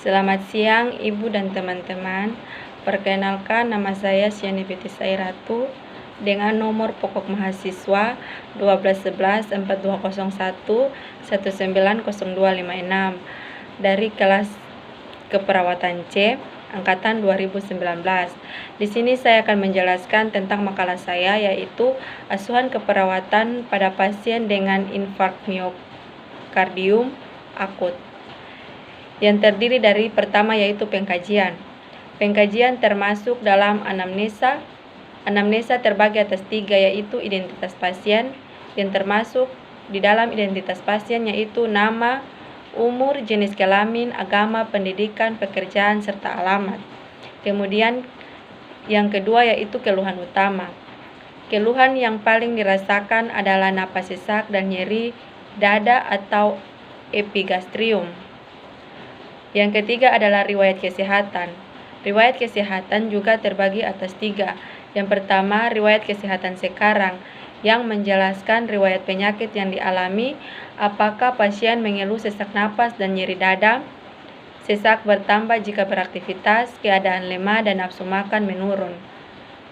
Selamat siang Ibu dan teman-teman. Perkenalkan, nama saya Siani Binti Sairatu dengan nomor pokok mahasiswa 1211-4201-190256 dari kelas keperawatan C angkatan 2019. Di sini saya akan menjelaskan tentang makalah saya, yaitu asuhan keperawatan pada pasien dengan infark miokardium akut, yang terdiri dari pertama yaitu pengkajian. Pengkajian termasuk dalam anamnesa. Anamnesa terbagi atas 3, yaitu identitas pasien, yang termasuk di dalam identitas pasien yaitu nama, umur, jenis kelamin, agama, pendidikan, pekerjaan, serta alamat. Kemudian yang kedua yaitu keluhan utama. Keluhan yang paling dirasakan adalah napas sesak dan nyeri dada atau epigastrium. Yang ketiga adalah riwayat kesehatan. Riwayat kesehatan juga terbagi atas 3. Yang pertama, riwayat kesehatan sekarang, yang menjelaskan riwayat penyakit yang dialami, apakah pasien mengeluh sesak napas dan nyeri dada, sesak bertambah jika beraktivitas, keadaan lemah dan nafsu makan menurun,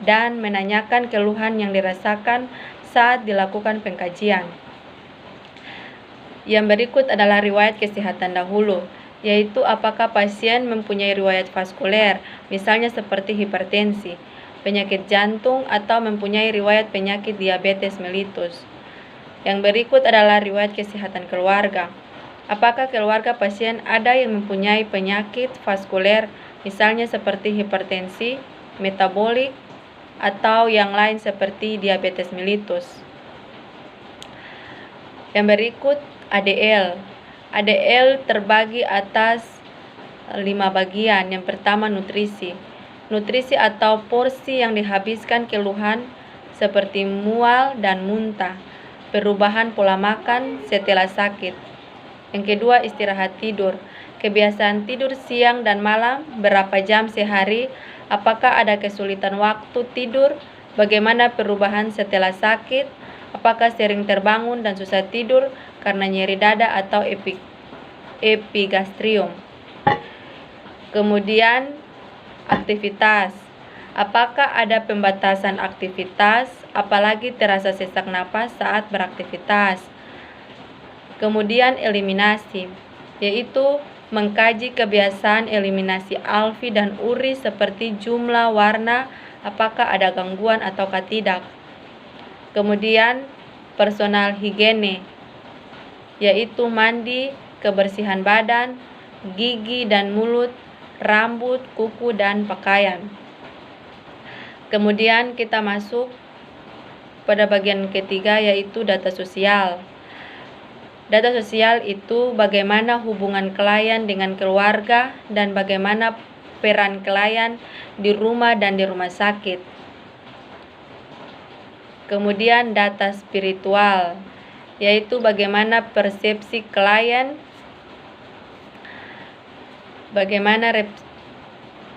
dan menanyakan keluhan yang dirasakan saat dilakukan pengkajian. Yang berikut adalah riwayat kesehatan dahulu, yaitu apakah pasien mempunyai riwayat vaskuler, misalnya seperti hipertensi, penyakit jantung, atau mempunyai riwayat penyakit diabetes mellitus. Yang berikut adalah riwayat kesehatan keluarga. Apakah keluarga pasien ada yang mempunyai penyakit vaskuler, misalnya seperti hipertensi, metabolik, atau yang lain seperti diabetes mellitus. Yang berikut ADL. ADL terbagi atas 5 bagian. Yang pertama, nutrisi. Nutrisi atau porsi yang dihabiskan keluhan seperti mual dan muntah, perubahan pola makan setelah sakit. Yang kedua, istirahat tidur. Kebiasaan tidur siang dan malam, berapa jam sehari, apakah ada kesulitan waktu tidur, bagaimana perubahan setelah sakit, apakah sering terbangun dan susah tidur karena nyeri dada atau epigastrium. Kemudian aktivitas. Apakah ada pembatasan aktivitas, apalagi terasa sesak napas saat beraktivitas. Kemudian eliminasi, yaitu mengkaji kebiasaan eliminasi alfi dan uri seperti jumlah, warna, apakah ada gangguan ataukah tidak. Kemudian personal higiene, yaitu mandi, kebersihan badan, gigi dan mulut, rambut, kuku, dan pakaian. Kemudian kita masuk pada bagian ketiga, yaitu data sosial. Data sosial itu bagaimana hubungan klien dengan keluarga dan bagaimana peran klien di rumah dan di rumah sakit. Kemudian data spiritual, yaitu bagaimana persepsi klien,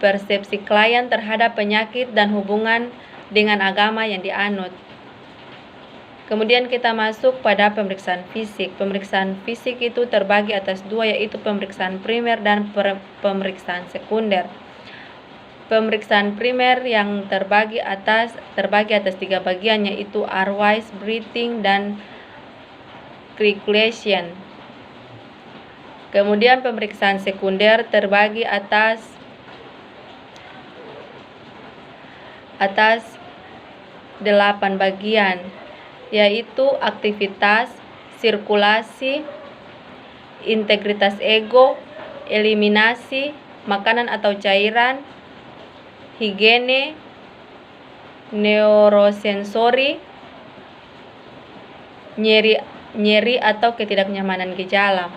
persepsi klien terhadap penyakit dan hubungan dengan agama yang dianut. Kemudian kita masuk pada pemeriksaan fisik. Pemeriksaan fisik itu terbagi atas 2, yaitu pemeriksaan primer dan pemeriksaan sekunder. Pemeriksaan primer yang terbagi atas 3 bagian, yaitu airways, breathing, dan circulation. Kemudian pemeriksaan sekunder terbagi atas 8 bagian, yaitu aktivitas, sirkulasi, integritas ego, eliminasi, makanan atau cairan, higiene, neurosensori, nyeri atau ketidaknyamanan gejala.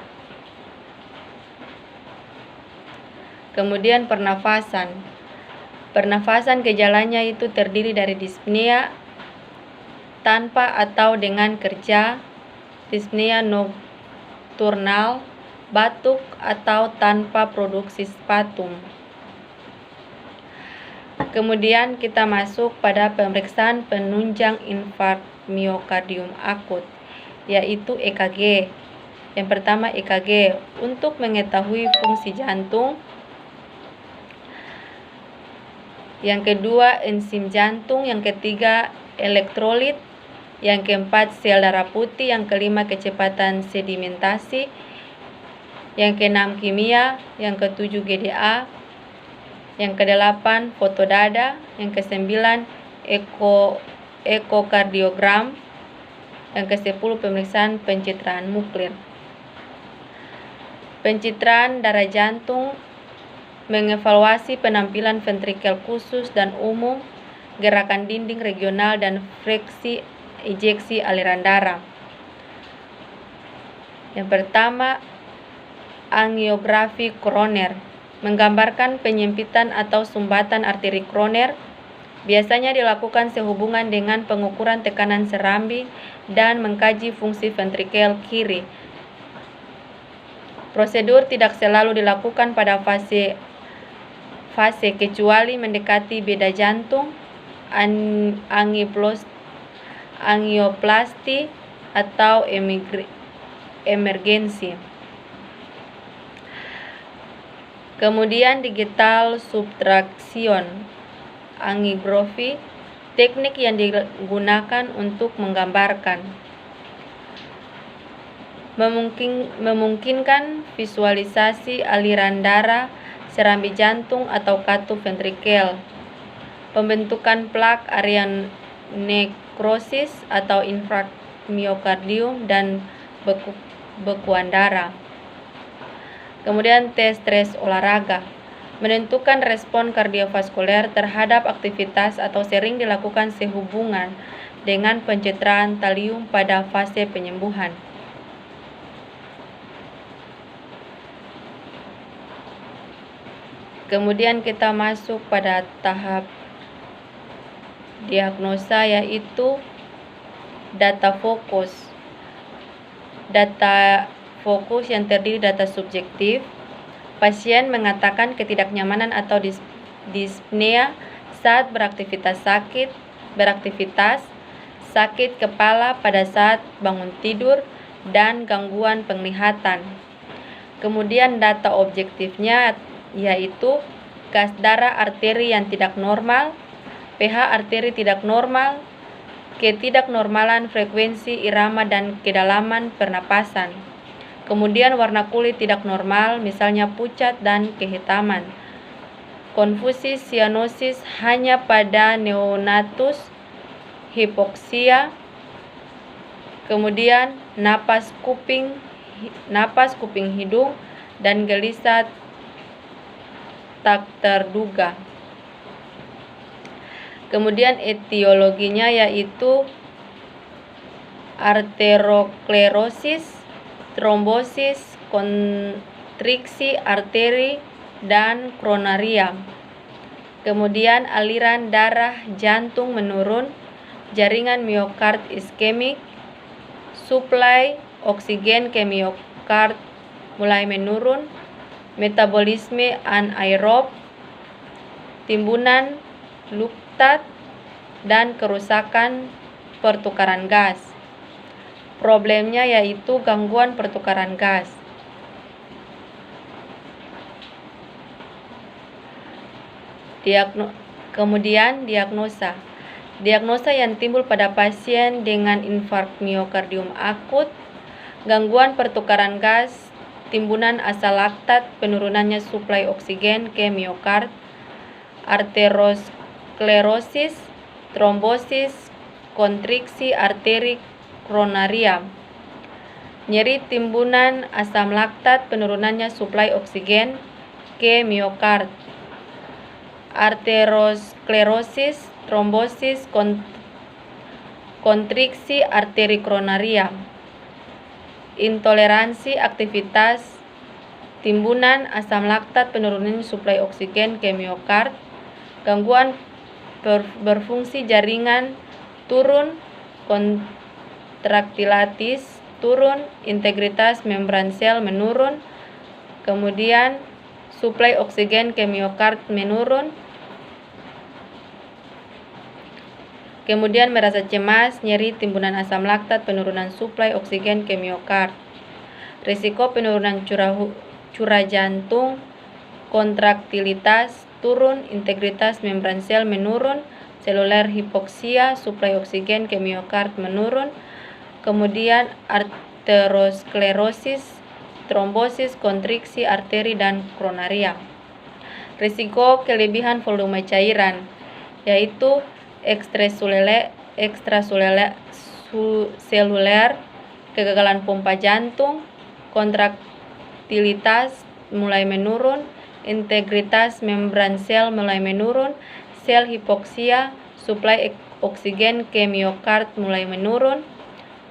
Kemudian pernafasan. Pernafasan gejalanya itu terdiri dari dyspnea tanpa atau dengan kerja, dyspnea nokturnal, batuk atau tanpa produksi sputum. Kemudian kita masuk pada pemeriksaan penunjang infark miokardium akut, yaitu EKG. Yang pertama EKG untuk mengetahui fungsi jantung. Yang kedua enzim jantung. Yang ketiga elektrolit. Yang keempat sel darah putih. Yang kelima kecepatan sedimentasi. Yang keenam kimia. Yang ketujuh GDA. Yang kedelapan fotodada. Yang kesembilan ekokardiogram. Yang kesepuluh pemeriksaan pencitraan nuklir. Pencitraan darah jantung mengevaluasi penampilan ventrikel khusus dan umum, gerakan dinding regional, dan friksi ejeksi aliran darah. Yang pertama, angiografi koroner menggambarkan penyempitan atau sumbatan arteri koroner. Biasanya dilakukan sehubungan dengan pengukuran tekanan serambi dan mengkaji fungsi ventrikel kiri. Prosedur tidak selalu dilakukan pada fase kecuali mendekati beda jantung, angioplasti, atau emergensi. Kemudian digital subtraksion angiografi, teknik yang digunakan untuk menggambarkan memungkinkan visualisasi aliran darah serambi jantung atau katup ventrikel, pembentukan plak area nekrosis atau infark miokardium, dan bekuan darah. Kemudian tes stres olahraga menentukan respon kardiovaskuler terhadap aktivitas atau sering dilakukan sehubungan dengan pencitraan talium pada fase penyembuhan. Kemudian kita masuk pada tahap diagnosa, yaitu data fokus. Data fokus yang terdiri data subjektif. Pasien mengatakan ketidaknyamanan atau dyspnea saat beraktivitas, sakit kepala pada saat bangun tidur, dan gangguan penglihatan. Kemudian data objektifnya yaitu gas darah arteri yang tidak normal, pH arteri tidak normal, ketidaknormalan frekuensi irama dan kedalaman pernapasan. Kemudian warna kulit tidak normal, misalnya pucat dan kehitaman. Konfusi sianosis hanya pada neonatus, hipoksia. Kemudian napas kuping hidung, dan gelisah tak terduga. Kemudian etiologinya yaitu arteroklerosis, trombosis, kontriksi arteri, dan koronaria. Kemudian aliran darah jantung menurun, jaringan miokard iskemik, suplai oksigen ke miokard mulai menurun, metabolisme anaerob, timbunan luktat, dan kerusakan pertukaran gas. Problemnya yaitu gangguan pertukaran gas. Kemudian diagnosa. Diagnosa yang timbul pada pasien dengan infark miokardium akut, gangguan pertukaran gas, timbunan asal laktat, penurunannya suplai oksigen ke miokard, arteriosklerosis, trombosis, kontriksi arteri koronaria, nyeri timbunan asam laktat, penurunannya suplai oksigen ke miokard, arteriosklerosis, trombosis, kontriksi arteri koronaria, intoleransi aktivitas, timbunan asam laktat, penurunan suplai oksigen ke miokard, gangguan berfungsi jaringan turun, kontraktilatis turun, integritas membran sel menurun, kemudian suplai oksigen ke miokard menurun, kemudian merasa cemas, nyeri, timbunan asam laktat, penurunan suplai oksigen ke miokard. Risiko penurunan curah jantung, kontraktilitas turun, integritas membran sel menurun, seluler hipoksia, suplai oksigen ke miokard menurun, kemudian aterosklerosis, trombosis, kontriksi arteri, dan koronaria. Risiko kelebihan volume cairan, yaitu ekstraseluler, kegagalan pompa jantung, kontraktilitas mulai menurun, integritas membran sel mulai menurun, sel hipoksia, suplai oksigen ke miokard mulai menurun,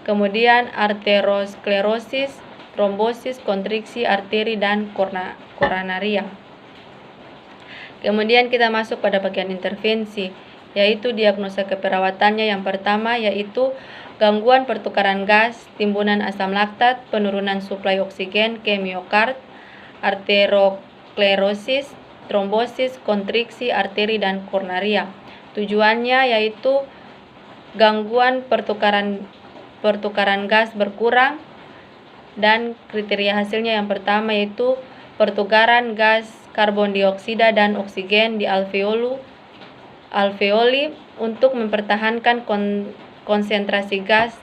kemudian aterosklerosis, trombosis, kontriksi arteri, dan koronaria. Kemudian kita masuk pada bagian intervensi, yaitu diagnosa keperawatannya. Yang pertama yaitu gangguan pertukaran gas, timbunan asam laktat, penurunan suplai oksigen ke miokard, aterosklerosis, trombosis, kontriksi arteri, dan koronaria. Tujuannya yaitu gangguan pertukaran gas berkurang, dan kriteria hasilnya yang pertama yaitu pertukaran gas karbon dioksida dan oksigen di alveoli untuk mempertahankan konsentrasi gas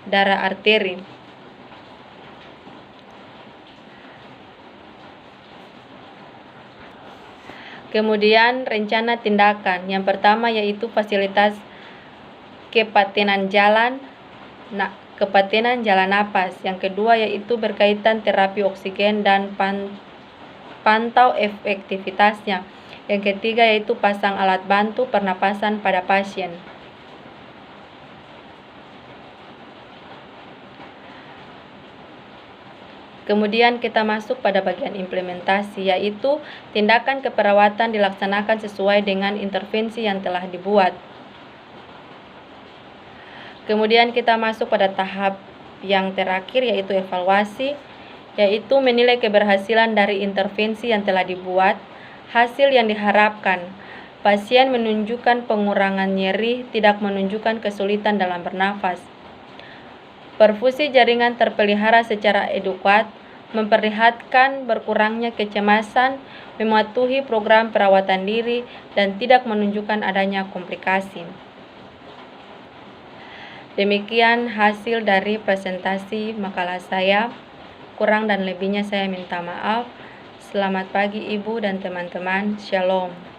darah arteri. Kemudian rencana tindakan. Yang pertama yaitu fasilitas kepatenan jalan napas. Yang kedua yaitu berkaitan terapi oksigen dan pantau efektivitasnya. Yang ketiga yaitu pasang alat bantu pernapasan pada pasien. Kemudian kita masuk pada bagian implementasi, yaitu tindakan keperawatan dilaksanakan sesuai dengan intervensi yang telah dibuat. Kemudian kita masuk pada tahap yang terakhir, yaitu evaluasi, yaitu menilai keberhasilan dari intervensi yang telah dibuat. Hasil yang diharapkan, pasien menunjukkan pengurangan nyeri, tidak menunjukkan kesulitan dalam bernafas. Perfusi jaringan terpelihara secara adekuat, memperlihatkan berkurangnya kecemasan, mematuhi program perawatan diri, dan tidak menunjukkan adanya komplikasi. Demikian hasil dari presentasi makalah saya. Kurang dan lebihnya saya minta maaf. Selamat pagi Ibu dan teman-teman. Shalom.